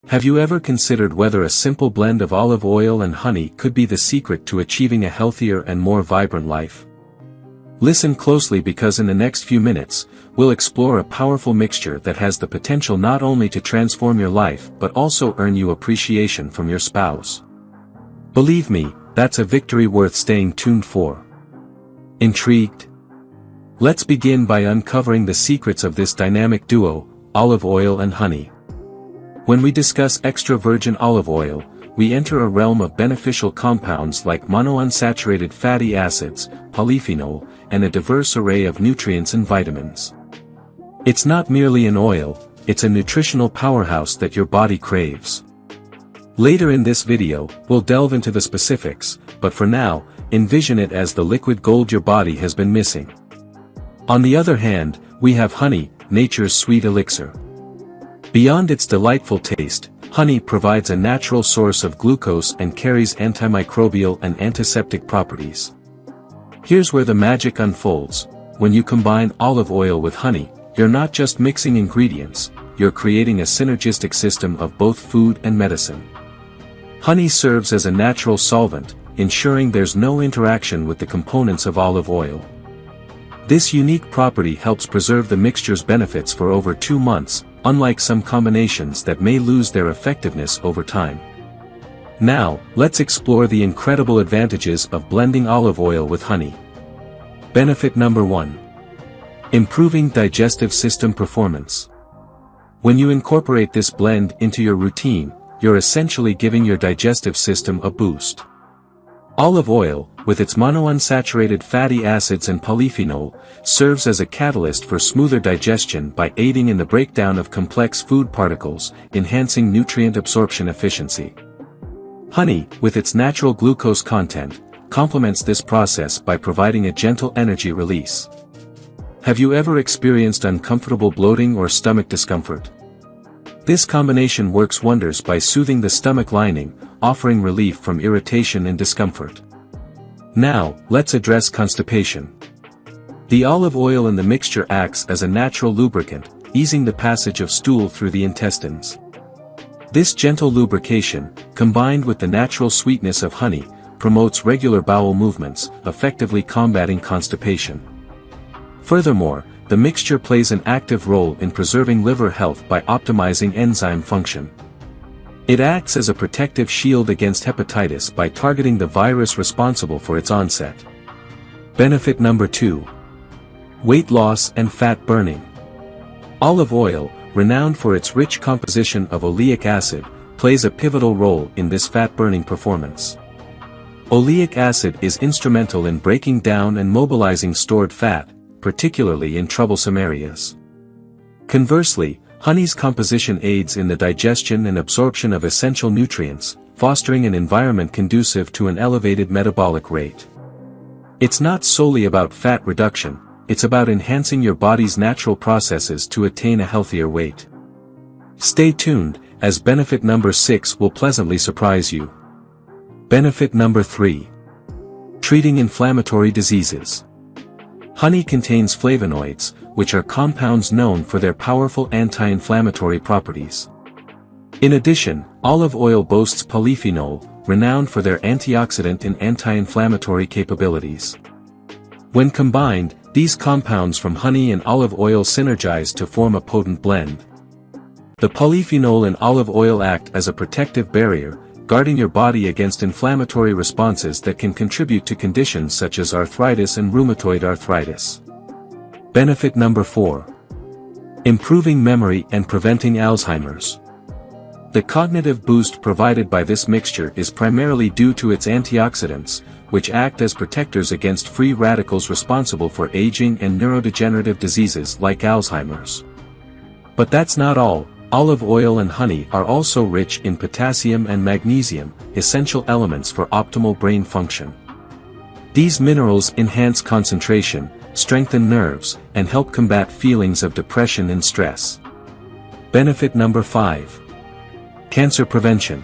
Have you ever considered whether a simple blend of olive oil and honey could be the secret to achieving a healthier and more vibrant life? Listen closely because in the next few minutes, we'll explore a powerful mixture that has the potential not only to transform your life but also earn you appreciation from your spouse. Believe me, that's a victory worth staying tuned for. Intrigued? Let's begin by uncovering the secrets of this dynamic duo, olive oil and honey. When we discuss extra virgin olive oil, we enter a realm of beneficial compounds like monounsaturated fatty acids, polyphenol, and a diverse array of nutrients and vitamins. It's not merely an oil, it's a nutritional powerhouse that your body craves. Later in this video, we'll delve into the specifics, but for now, envision it as the liquid gold your body has been missing. On the other hand, we have honey, nature's sweet elixir. Beyond its delightful taste, honey provides a natural source of glucose and carries antimicrobial and antiseptic properties. Here's where the magic unfolds. When you combine olive oil with honey, you're not just mixing ingredients, you're creating a synergistic system of both food and medicine. Honey serves as a natural solvent, ensuring there's no interaction with the components of olive oil. This unique property helps preserve the mixture's benefits for over 2 months, unlike some combinations that may lose their effectiveness over time. Now, let's explore the incredible advantages of blending olive oil with honey. Benefit number 1. Improving digestive system performance. When you incorporate this blend into your routine, you're essentially giving your digestive system a boost. Olive oil, with its monounsaturated fatty acids and polyphenol, serves as a catalyst for smoother digestion by aiding in the breakdown of complex food particles, enhancing nutrient absorption efficiency. Honey, with its natural glucose content, complements this process by providing a gentle energy release. Have you ever experienced uncomfortable bloating or stomach discomfort? This combination works wonders by soothing the stomach lining, offering relief from irritation and discomfort. Now, let's address constipation. The olive oil in the mixture acts as a natural lubricant, easing the passage of stool through the intestines. This gentle lubrication, combined with the natural sweetness of honey, promotes regular bowel movements, effectively combating constipation. Furthermore, the mixture plays an active role in preserving liver health by optimizing enzyme function. It acts as a protective shield against hepatitis by targeting the virus responsible for its onset. Benefit number 2. Weight loss and fat burning. Olive oil, renowned for its rich composition of oleic acid, plays a pivotal role in this fat-burning performance. Oleic acid is instrumental in breaking down and mobilizing stored fat, particularly in troublesome areas. Conversely, honey's composition aids in the digestion and absorption of essential nutrients, fostering an environment conducive to an elevated metabolic rate. It's not solely about fat reduction, it's about enhancing your body's natural processes to attain a healthier weight. Stay tuned, as benefit number 6 will pleasantly surprise you. Benefit number 3. Treating inflammatory diseases. Honey contains flavonoids, which are compounds known for their powerful anti-inflammatory properties. In addition, olive oil boasts polyphenol, renowned for their antioxidant and anti-inflammatory capabilities. When combined, these compounds from honey and olive oil synergize to form a potent blend. The polyphenol in olive oil act as a protective barrier, guarding your body against inflammatory responses that can contribute to conditions such as arthritis and rheumatoid arthritis. Benefit number 4. Improving memory and preventing Alzheimer's. The cognitive boost provided by this mixture is primarily due to its antioxidants, which act as protectors against free radicals responsible for aging and neurodegenerative diseases like Alzheimer's. But that's not all. Olive oil and honey are also rich in potassium and magnesium, essential elements for optimal brain function. These minerals enhance concentration, strengthen nerves, and help combat feelings of depression and stress. Benefit number 5. Cancer prevention.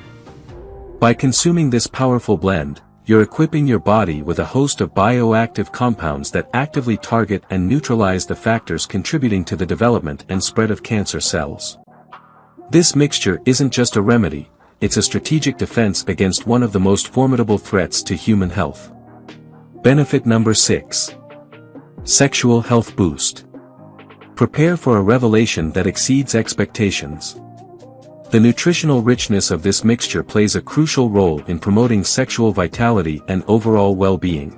By consuming this powerful blend, you're equipping your body with a host of bioactive compounds that actively target and neutralize the factors contributing to the development and spread of cancer cells. This mixture isn't just a remedy, it's a strategic defense against one of the most formidable threats to human health. Benefit number 6. Sexual health boost. Prepare for a revelation that exceeds expectations. The nutritional richness of this mixture plays a crucial role in promoting sexual vitality and overall well-being.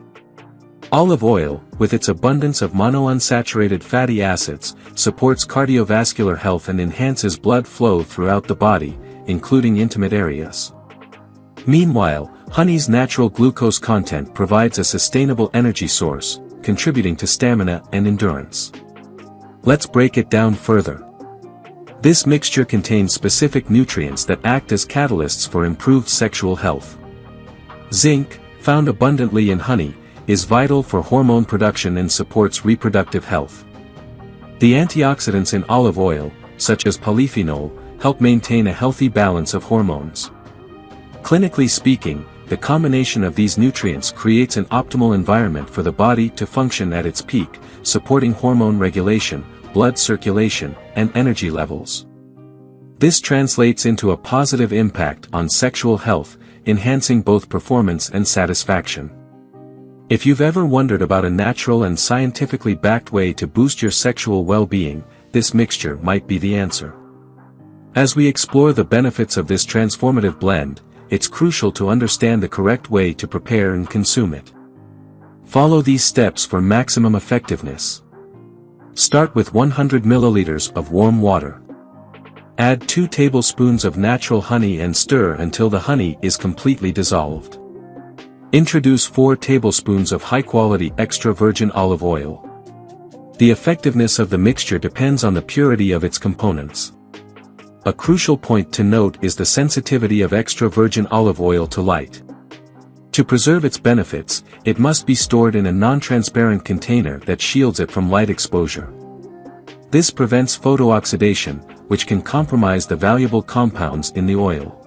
Olive oil, with its abundance of monounsaturated fatty acids, supports cardiovascular health and enhances blood flow throughout the body, including intimate areas. Meanwhile, honey's natural glucose content provides a sustainable energy source, contributing to stamina and endurance. Let's break it down further. This mixture contains specific nutrients that act as catalysts for improved sexual health. Zinc, found abundantly in honey, is vital for hormone production and supports reproductive health. The antioxidants in olive oil, such as polyphenol, help maintain a healthy balance of hormones. Clinically speaking, the combination of these nutrients creates an optimal environment for the body to function at its peak, supporting hormone regulation, blood circulation, and energy levels. This translates into a positive impact on sexual health, enhancing both performance and satisfaction. If you've ever wondered about a natural and scientifically backed way to boost your sexual well-being, this mixture might be the answer. As we explore the benefits of this transformative blend, it's crucial to understand the correct way to prepare and consume it. Follow these steps for maximum effectiveness. Start with 100 milliliters of warm water. Add 2 tablespoons of natural honey and stir until the honey is completely dissolved. Introduce 4 tablespoons of high-quality extra virgin olive oil. The effectiveness of the mixture depends on the purity of its components. A crucial point to note is the sensitivity of extra virgin olive oil to light. To preserve its benefits, it must be stored in a non-transparent container that shields it from light exposure. This prevents photooxidation, which can compromise the valuable compounds in the oil.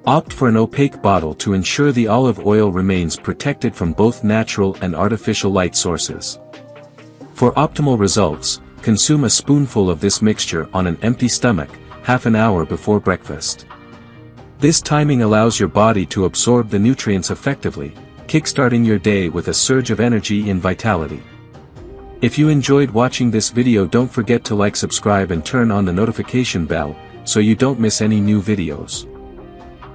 Opt for an opaque bottle to ensure the olive oil remains protected from both natural and artificial light sources. For optimal results, consume a spoonful of this mixture on an empty stomach, half an hour before breakfast. This timing allows your body to absorb the nutrients effectively, kickstarting your day with a surge of energy and vitality. If you enjoyed watching this video, don't forget to like, subscribe and turn on the notification bell, so you don't miss any new videos.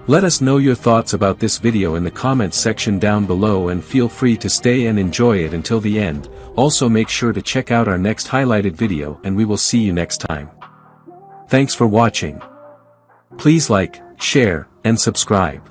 Let us know your thoughts about this video in the comments section down below and feel free to stay and enjoy it until the end. Also make sure to check out our next highlighted video and we will see you next time. Thanks for watching. Please like, share, and subscribe.